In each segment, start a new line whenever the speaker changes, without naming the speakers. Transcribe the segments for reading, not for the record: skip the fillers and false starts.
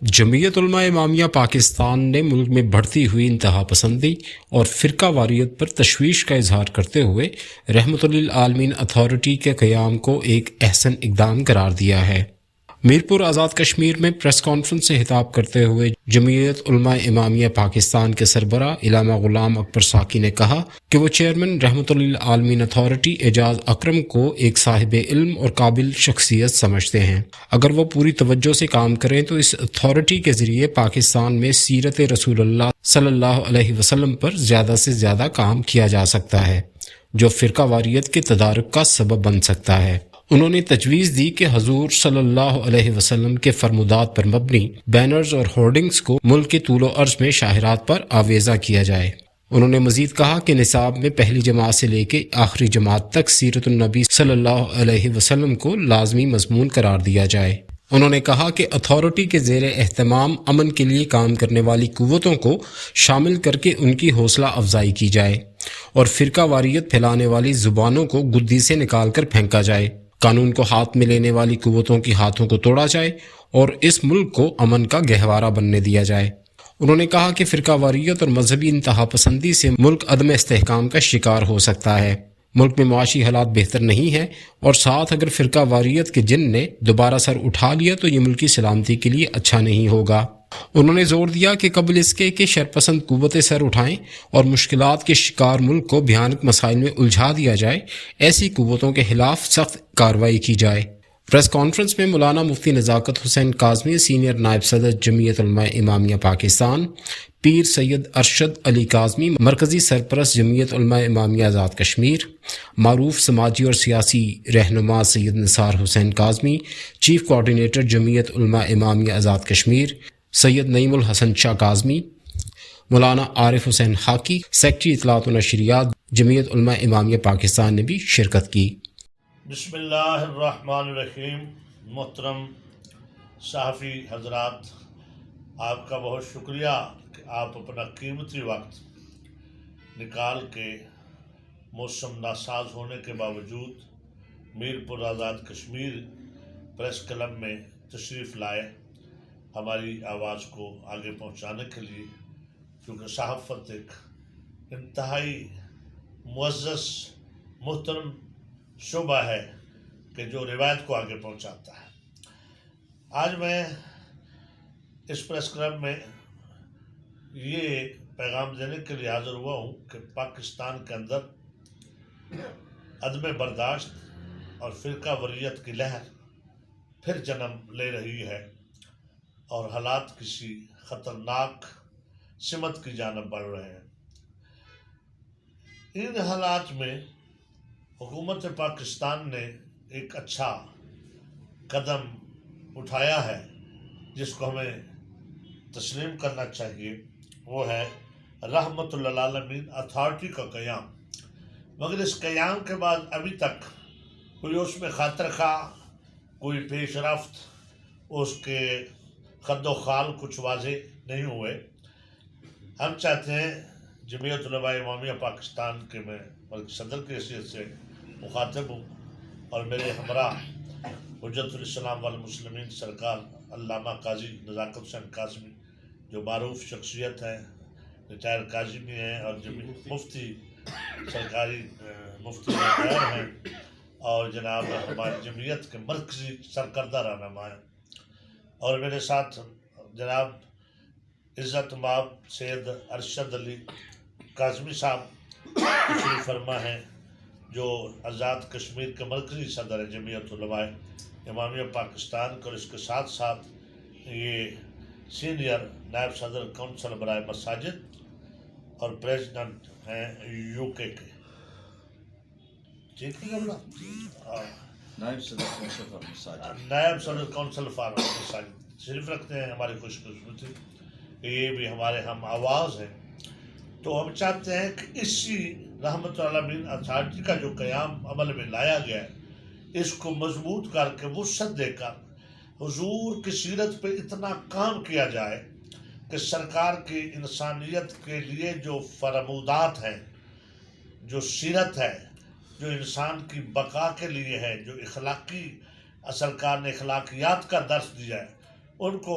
جمعیت علماء امامیہ پاکستان نے ملک میں بڑھتی ہوئی انتہا پسندی اور فرقہ واریت پر تشویش کا اظہار کرتے ہوئے رحمت للعالمین اتھارٹی کے قیام کو ایک احسن اقدام قرار دیا ہے۔ میرپور آزاد کشمیر میں پریس کانفرنس سے خطاب کرتے ہوئے جمعیت علماء امامیہ پاکستان کے سربراہ علامہ غلام اکبر ساکی نے کہا کہ وہ چیئرمین رحمت للعالمین اتھارٹی اعجاز اکرم کو ایک صاحب علم اور قابل شخصیت سمجھتے ہیں۔ اگر وہ پوری توجہ سے کام کریں تو اس اتھارٹی کے ذریعے پاکستان میں سیرت رسول اللہ صلی اللہ علیہ وسلم پر زیادہ سے زیادہ کام کیا جا سکتا ہے، جو فرقہ واریت کے تدارک کا سبب بن سکتا ہے۔ انہوں نے تجویز دی کہ حضور صلی اللہ علیہ وسلم کے فرمودات پر مبنی بینرز اور ہورڈنگز کو ملک کے طول و عرض میں شاہراہات پر آویزاں کیا جائے۔ انہوں نے مزید کہا کہ نصاب میں پہلی جماعت سے لے کے آخری جماعت تک سیرت النبی صلی اللہ علیہ وسلم کو لازمی مضمون قرار دیا جائے۔ انہوں نے کہا کہ اتھارٹی کے زیر اہتمام امن کے لیے کام کرنے والی قوتوں کو شامل کر کے ان کی حوصلہ افزائی کی جائے اور فرقہ واریت پھیلانے والی زبانوں کو گدی سے نکال کر پھینکا جائے، قانون کو ہاتھ میں لینے والی قوتوں کے ہاتھوں کو توڑا جائے اور اس ملک کو امن کا گہوارہ بننے دیا جائے۔ انہوں نے کہا کہ فرقہ واریت اور مذہبی انتہا پسندی سے ملک عدم استحکام کا شکار ہو سکتا ہے، ملک میں معاشی حالات بہتر نہیں ہیں، اور ساتھ اگر فرقہ واریت کے جن نے دوبارہ سر اٹھا لیا تو یہ ملکی سلامتی کے لیے اچھا نہیں ہوگا۔ انہوں نے زور دیا کہ قبل اس کے کہ شرپسند قوتیں سر اٹھائیں اور مشکلات کے شکار ملک کو بھیانک مسائل میں الجھا دیا جائے، ایسی قوتوں کے خلاف سخت کارروائی کی جائے۔ پریس کانفرنس میں مولانا مفتی نزاکت حسین کاظمی سینئر نائب صدر جمعیت علماء امامیہ پاکستان، پیر سید ارشد علی کاظمی مرکزی سرپرست جمعیت علماء امامیہ آزاد کشمیر، معروف سماجی اور سیاسی رہنما سید نثار حسین کاظمی، چیف کوآرڈینیٹر جمعیت علماء امامیہ آزاد کشمیر سید نعیم الحسن شاہ کاظمی، مولانا عارف حسین خاکی سیکرٹری اطلاعات و نشریات جمعیت علماء امامیہ پاکستان نے بھی شرکت کی۔
بسم اللہ الرحمن الرحیم۔ محترم صحافی حضرات، آپ کا بہت شکریہ کہ آپ اپنا قیمتی وقت نکال کے موسم ناساز ہونے کے باوجود میرپور آزاد کشمیر پریس کلب میں تشریف لائے ہماری آواز کو آگے پہنچانے کے لیے، کیونکہ صحافت ایک انتہائی معزز محترم شعبہ ہے کہ جو روایت کو آگے پہنچاتا ہے۔ آج میں اس پریس کلب میں یہ پیغام دینے کے لیے حاضر ہوا ہوں کہ پاکستان کے اندر عدم برداشت اور فرقہ واریت کی لہر پھر جنم لے رہی ہے اور حالات کسی خطرناک سمت کی جانب بڑھ رہے ہیں۔ ان حالات میں حکومت پاکستان نے ایک اچھا قدم اٹھایا ہے جس کو ہمیں تسلیم کرنا چاہیے، وہ ہے رحمت للعالمین اتھارٹی کا قیام۔ مگر اس قیام کے بعد ابھی تک کوئی اس میں خاطر خواہ، کوئی پیش رفت، اس کے خد و خال کچھ واضح نہیں ہوئے۔ ہم چاہتے ہیں جمعیت علماء امامیہ پاکستان کے میں ملک صدر کی حیثیت سے مخاطب ہوں، اور میرے ہمراہ حجت الاسلام والمسلمین سرکار علامہ قاضی نزاکت حسین کاظمی جو معروف شخصیت ہیں، ریٹائر قاضی بھی ہیں اور مفتی سرکاری مفتی ریٹائر ہیں، اور جناب ہماری جمعیت کے مرکزی سرکردہ رہنما ہیں، اور میرے ساتھ جناب عزت مآب سید ارشد علی کاظمی صاحب تشریف فرما ہیں جو آزاد کشمیر کے مرکزی صدر ہیں جمعیت علماء امامیہ پاکستان کے، اور اس کے ساتھ ساتھ یہ سینئر نائب صدر کونسل برائے مساجد اور پریزیڈنٹ ہیں UK کے، ٹھیک ہے
نائب صدر کونسل فار مساجد،
نائب صدر کونسل فار مساجد تشریف رکھتے ہیں۔ ہماری خوش قسمتی کہ یہ بھی ہمارے ہم آواز ہیں۔ تو ہم چاہتے ہیں کہ اسی رحمت العالمین اتھارٹی کا جو قیام عمل میں لایا گیا ہے، اس کو مضبوط کر کے وسعت دے کر حضور کی سیرت پہ اتنا کام کیا جائے کہ سرکار کی انسانیت کے لیے جو فرمودات ہیں، جو سیرت ہے، جو انسان کی بقا کے لیے ہے، جو اخلاقی سرکار نے اخلاقیات کا درس دیا ہے، ان کو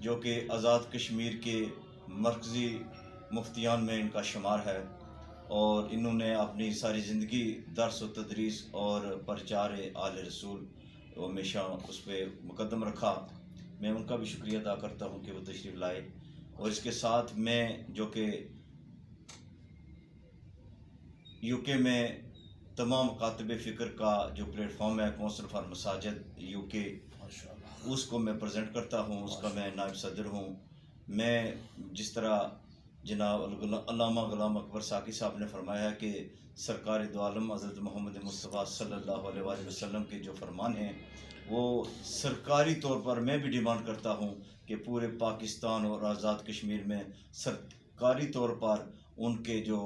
جو کہ آزاد کشمیر کے مرکزی مفتیان میں ان کا شمار ہے، اور انہوں نے اپنی ساری زندگی درس و تدریس اور پرچار آل رسول ہمیشہ اس پہ مقدم رکھا۔ میں ان کا بھی شکریہ ادا کرتا ہوں کہ وہ تشریف لائے، اور اس کے ساتھ میں جو کہ یو کے میں تمام مکاتب فکر کا جو پلیٹ فارم ہے کونسل فار مساجد یو کے، اس کو میں پریزنٹ کرتا ہوں، اس کا میں نائب صدر ہوں۔ میں جس طرح جناب علامہ غلام اکبر ساقی صاحب نے فرمایا کہ سرکار دو عالم حضرت محمد مصطفیٰ صلی اللہ علیہ وآلہ وسلم کے جو فرمان ہیں، وہ سرکاری طور پر میں بھی ڈیمانڈ کرتا ہوں کہ پورے پاکستان اور آزاد کشمیر میں سرکاری طور پر ان کے جو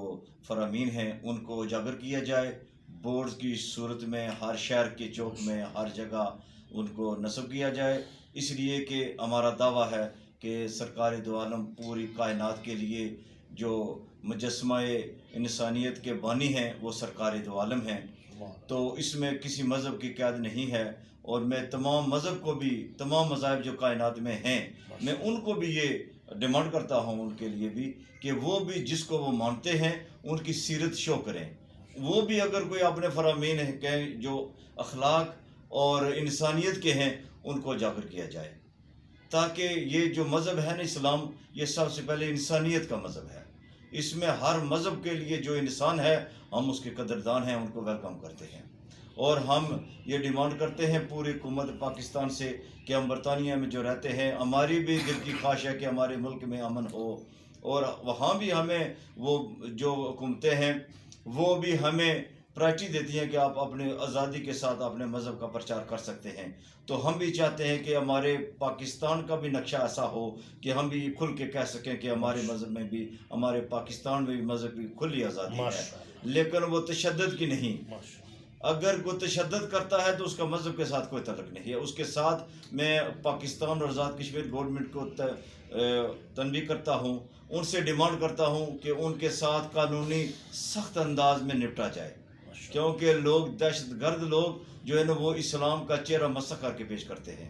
فرامین ہیں ان کو اجاگر کیا جائے، بورڈز کی صورت میں ہر شہر کے چوک میں ہر جگہ ان کو نصب کیا جائے، اس لیے کہ ہمارا دعویٰ ہے کہ سرکار دو عالم پوری کائنات کے لیے جو مجسمہ انسانیت کے بانی ہیں وہ سرکار دو عالم ہیں، تو اس میں کسی مذہب کی قید نہیں ہے، اور میں تمام مذہب کو بھی، تمام مذاہب جو کائنات میں ہیں، میں ان کو بھی یہ ڈیمانڈ کرتا ہوں ان کے لیے بھی کہ وہ بھی جس کو وہ مانتے ہیں ان کی سیرت شو کریں، وہ بھی اگر کوئی اپنے فرامین ہیں جو اخلاق اور انسانیت کے ہیں ان کو اجاگر کیا جائے، تاکہ یہ جو مذہب ہے نا اسلام، یہ سب سے پہلے انسانیت کا مذہب ہے، اس میں ہر مذہب کے لیے جو انسان ہے ہم اس کے قدردان ہیں، ان کو ویلکم کرتے ہیں، اور ہم یہ ڈیمانڈ کرتے ہیں پوری حکومت پاکستان سے کہ ہم برطانیہ میں جو رہتے ہیں، ہماری بھی دل کی خواہش ہے کہ ہمارے ملک میں امن ہو، اور وہاں بھی ہمیں وہ جو حکومتیں ہیں وہ بھی ہمیں پرائرٹی دیتی ہیں کہ آپ اپنے آزادی کے ساتھ اپنے مذہب کا پرچار کر سکتے ہیں، تو ہم بھی چاہتے ہیں کہ ہمارے پاکستان کا بھی نقشہ ایسا ہو کہ ہم بھی کھل کے کہہ سکیں کہ ہمارے مذہب میں بھی، ہمارے پاکستان میں بھی مذہب کی کھلی آزادی ہے، لیکن وہ تشدد کی نہیں۔ اگر کوئی تشدد کرتا ہے تو اس کا مذہب کے ساتھ کوئی تعلق نہیں ہے، اس کے ساتھ میں پاکستان اور آزاد کشمیر گورنمنٹ کو تنبیہ کرتا ہوں، ان سے ڈیمانڈ کرتا ہوں کہ ان کے ساتھ قانونی سخت انداز میں نپٹا جائے، کیونکہ لوگ دہشت گرد لوگ جو ہے نا وہ اسلام کا چہرہ مسخ کر کے پیش کرتے ہیں۔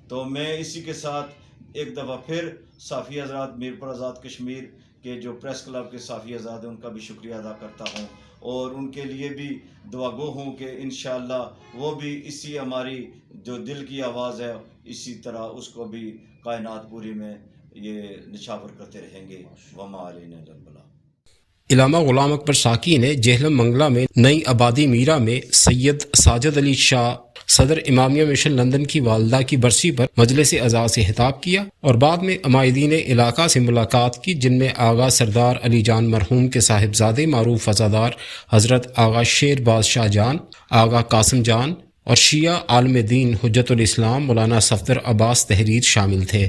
تو میں اسی کے ساتھ ایک دفعہ پھر صحافی حضرات میر پور آزاد کشمیر کے جو پریس کلب کے صحافی حضرات ہیں ان کا بھی شکریہ ادا کرتا ہوں، اور ان کے لیے بھی دعا گو ہوں کہ انشاءاللہ وہ بھی اسی ہماری جو دل کی آواز ہے اسی طرح اس کو بھی کائنات پوری میں یہ نچھاور کرتے رہیں گے۔ وما علینا الا البلاغ۔
علامہ غلام اکبر ساقی نے جہلم منگلہ میں نئی آبادی میرا میں سید ساجد علی شاہ صدر امامیہ مشن لندن کی والدہ کی برسی پر مجلس اعزاز سے خطاب کیا، اور بعد میں عمائدین علاقہ سے ملاقات کی، جن میں آغا سردار علی جان مرحوم کے صاحبزادے معروف عزادار حضرت آغا شیر بادشاہ جان، آغا قاسم جان اور شیعہ عالم دین حجت الاسلام مولانا صفدر عباس تحریر شامل تھے۔